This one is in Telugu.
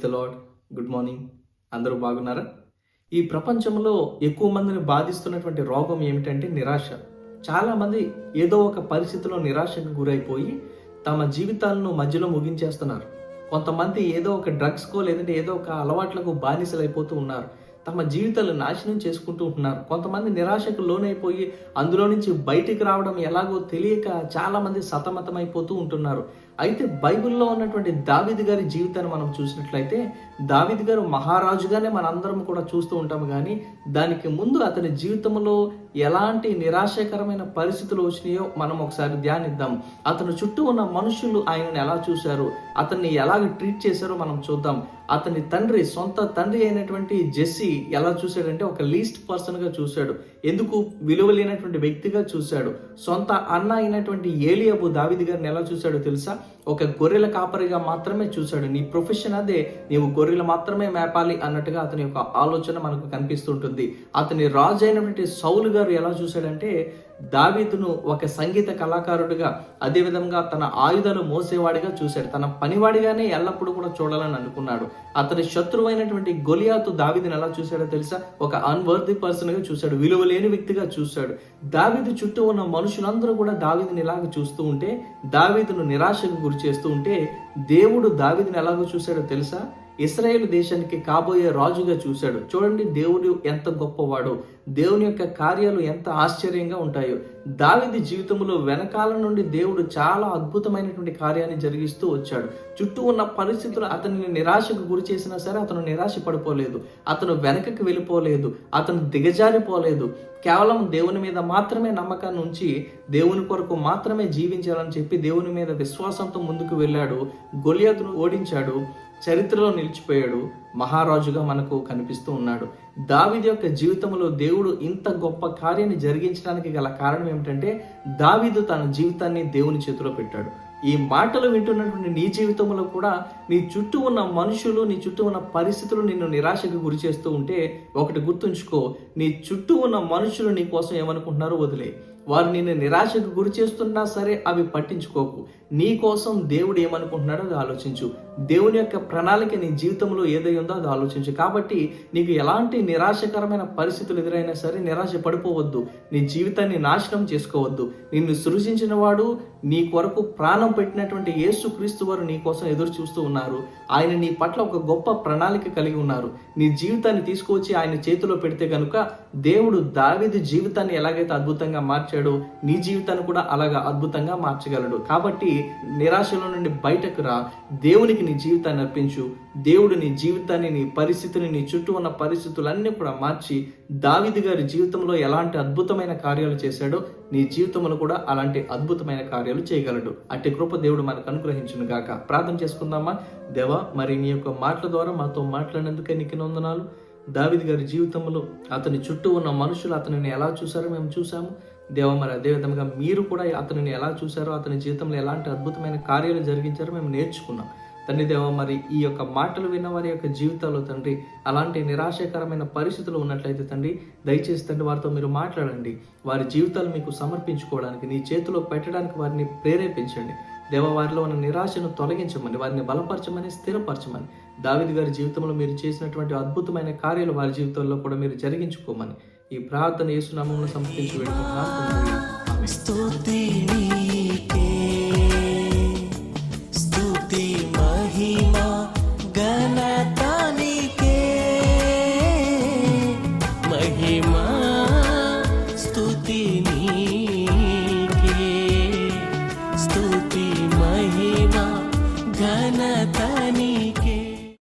The lord. Good morning. అందరూ బాగున్నారా? ఈ ప్రపంచంలో ఎక్కువ మందిని బాధిస్తున్నటువంటి రోగం ఏమిటంటే నిరాశ. చాలామంది ఏదో ఒక పరిస్థితిలో నిరాశకు గురైపోయి తమ జీవితాలను మధ్యలో ముగించేస్తున్నారు. కొంతమంది ఏదో ఒక డ్రగ్స్కో లేదంటే ఏదో ఒక అలవాట్లకు బానిసలైపోతూ ఉన్నారు. తమ జీవితాలు నాశనం చేసుకుంటూ ఉంటున్నారు. కొంతమంది నిరాశకు లోనైపోయి అందులో నుంచి బయటికి రావడం ఎలాగో తెలియక చాలామంది సతమతమైపోతూ ఉంటున్నారు. అయితే బైబిల్లో ఉన్నటువంటి దావీదు గారి జీవితాన్ని మనం చూసినట్లయితే దావీదు గారు మహారాజుగానే మనందరం కూడా చూస్తూ ఉంటాము. కానీ దానికి ముందు అతని జీవితంలో ఎలాంటి నిరాశకరమైన పరిస్థితులు వచ్చినాయో మనం ఒకసారి ధ్యానిద్దాం. అతని చుట్టూ ఉన్న మనుషులు ఆయనను ఎలా చూశారు, అతన్ని ఎలాగ ట్రీట్ చేశారో మనం చూద్దాం. అతని తండ్రి, సొంత తండ్రి అయినటువంటి జెస్సీ ఎలా చూశాడంటే ఒక లీస్ట్ పర్సన్గా చూశాడు. ఎందుకు విలువ లేనటువంటి వ్యక్తిగా చూశాడు. సొంత అన్న అయినటువంటి ఏలియాబు దావీదు గారిని ఎలా చూశాడో తెలుసా? ఒక గొర్రెల కాపరిగా మాత్రమే చూశాడు. నీ ప్రొఫెషన్ అదే, నీవు గొర్రెలు మాత్రమే మేపాలి అన్నట్టుగా అతని యొక్క ఆలోచన మనకు కనిపిస్తుంటుంది. అతని రాజు అయినటువంటి సౌలు గారు ఎలా చూశాడంటే దావీదును ఒక సంగీత కళాకారుడిగా, అదేవిధంగా తన ఆయుధాలు మోసేవాడిగా చూశాడు. తన పనివాడిగానే ఎల్లప్పుడూ కూడా చూడాలని అనుకున్నాడు. అతని శత్రువు అయినటువంటి గొలియాతు దావీదుని ఎలా చూశాడో తెలుసా? ఒక అన్వర్ది పర్సన్ గా చూశాడు, విలువ లేని వ్యక్తిగా చూశాడు. దావీదు చుట్టూ ఉన్న మనుషులందరూ కూడా దావీదుని ఇలాగ చూస్తూ ఉంటే, దావీదును నిరాశకు గురి చేస్తూ ఉంటే, దేవుడు దావీదుని ఎలాగో చూశాడో తెలుసా? ఇశ్రాయేలు దేశానికి కాబోయే రాజుగా చూశాడు. చూడండి దేవుడు ఎంత గొప్పవాడో, దేవుని యొక్క కార్యాలు ఎంత ఆశ్చర్యంగా ఉంటాయో. దావీదు జీవితంలో వెనకాల నుండి దేవుడు చాలా అద్భుతమైనటువంటి కార్యాన్ని జరిగిస్తూ వచ్చాడు. చుట్టూ ఉన్న పరిస్థితులు అతనిని నిరాశకు గురి చేసినా సరే అతను నిరాశ పడిపోలేదు, అతను వెనకకి వెళ్ళిపోలేదు, అతను దిగజారిపోలేదు. కేవలం దేవుని మీద మాత్రమే నమ్మకాన్ని ఉంచి దేవుని కొరకు మాత్రమే జీవించాలని చెప్పి దేవుని మీద విశ్వాసంతో ముందుకు వెళ్ళాడు. గొలియాతును ఓడించాడు, చరిత్రలో నిలిచిపోయాడు, మహారాజుగా మనకు కనిపిస్తూ ఉన్నాడు. దావీదు యొక్క జీవితంలో దేవుడు ఇంత గొప్ప కార్యాన్ని జరిగించడానికి గల కారణం ఏమిటంటే దావీదు తన జీవితాన్ని దేవుని చేతిలో పెట్టాడు. ఈ మాటలు వింటున్నటువంటి నీ జీవితంలో కూడా నీ చుట్టూ ఉన్న మనుషులు, నీ చుట్టూ ఉన్న పరిస్థితులు నిన్ను నిరాశకు గురి చేస్తూ ఉంటే ఒకటి గుర్తుంచుకో, నీ చుట్టూ ఉన్న మనుషులు నీ కోసం ఏమనుకుంటున్నారో వదిలే. వారు నిన్ను నిరాశకు గురి చేస్తున్నా సరే అవి పట్టించుకోకు. నీ కోసం దేవుడు ఏమనుకుంటున్నాడో అది ఆలోచించు. దేవుని యొక్క ప్రణాళిక నీ జీవితంలో ఏదై ఉందో అది ఆలోచించు. కాబట్టి నీకు ఎలాంటి నిరాశకరమైన పరిస్థితులు ఎదురైనా సరే నిరాశ పడిపోవద్దు. నీ జీవితాన్ని నాశనం చేసుకోవద్దు. నిన్ను సృజించిన వాడు, నీ కొరకు ప్రాణం పెట్టినటువంటి యేసుక్రీస్తు వారు నీ కోసం ఎదురు చూస్తూ ఉన్నారు. ఆయన నీ పట్ల ఒక గొప్ప ప్రణాళిక కలిగి ఉన్నారు. నీ జీవితాన్ని తీసుకువచ్చి ఆయన చేతిలో పెడితే కనుక దేవుడు దావీదు జీవితాన్ని ఎలాగైతే అద్భుతంగా మార్చాడో నీ జీవితాన్ని కూడా అలాగా అద్భుతంగా మార్చగలడు. కాబట్టి నిరాశలో నుండి బయటకు రా, దేవునికి నీ జీవితాన్ని అర్పించు. దేవుడు నీ జీవితాన్ని, నీ పరిస్థితిని, నీ చుట్టూ ఉన్న పరిస్థితులన్నీ కూడా మార్చి దావీదు గారి జీవితంలో ఎలాంటి అద్భుతమైన కార్యాలు చేశాడో నీ జీవితంలో కూడా అలాంటి అద్భుతమైన కార్యాలు చేయగలడు. అట్టి కృప దేవుడు మనకు అనుగ్రహించును గాక. ప్రార్థన చేసుకుందామా? దేవా, మరి నీ యొక్క మాటల ద్వారా మాతో మాట్లాడినందుకే నీకు వందనాలు. దావీదు గారి జీవితంలో అతని చుట్టూ ఉన్న మనుషులు అతనిని ఎలా చూశారో మేము చూసాము. దేవా, మరి అదేవిధంగా మీరు కూడా అతనిని ఎలా చూశారో, అతని జీవితంలో ఎలాంటి అద్భుతమైన కార్యాలు జరిగించారో మేము నేర్చుకున్నాం. తండ్రి దేవా, మరి ఈ యొక్క మాటలు విన్న వారి యొక్క జీవితాల్లో తండ్రి అలాంటి నిరాశకరమైన పరిస్థితులు ఉన్నట్లయితే తండ్రి దయచేసి తండ్రి వారితో మీరు మాట్లాడండి. వారి జీవితాలు మీకు సమర్పించుకోవడానికి, నీ చేతిలో పెట్టడానికి వారిని ప్రేరేపించండి. దేవ, వారిలో ఉన్న నిరాశను తొలగించమని, వారిని బలపరచమని, స్థిరపరచమని, దావీదు గారి జీవితంలో మీరు చేసినటువంటి అద్భుతమైన కార్యాలు వారి జీవితంలో కూడా మీరు జరిగించుకోమని ఈ ప్రార్థన యేసు నామములో సమర్పించి వేడుకుంటున్నాను. స్తుతి నీకే, స్తుతి మహిమ ఘనత నీకే, మహిమ స్తుతి నీకే, స్తుతి మహిమ ఘనత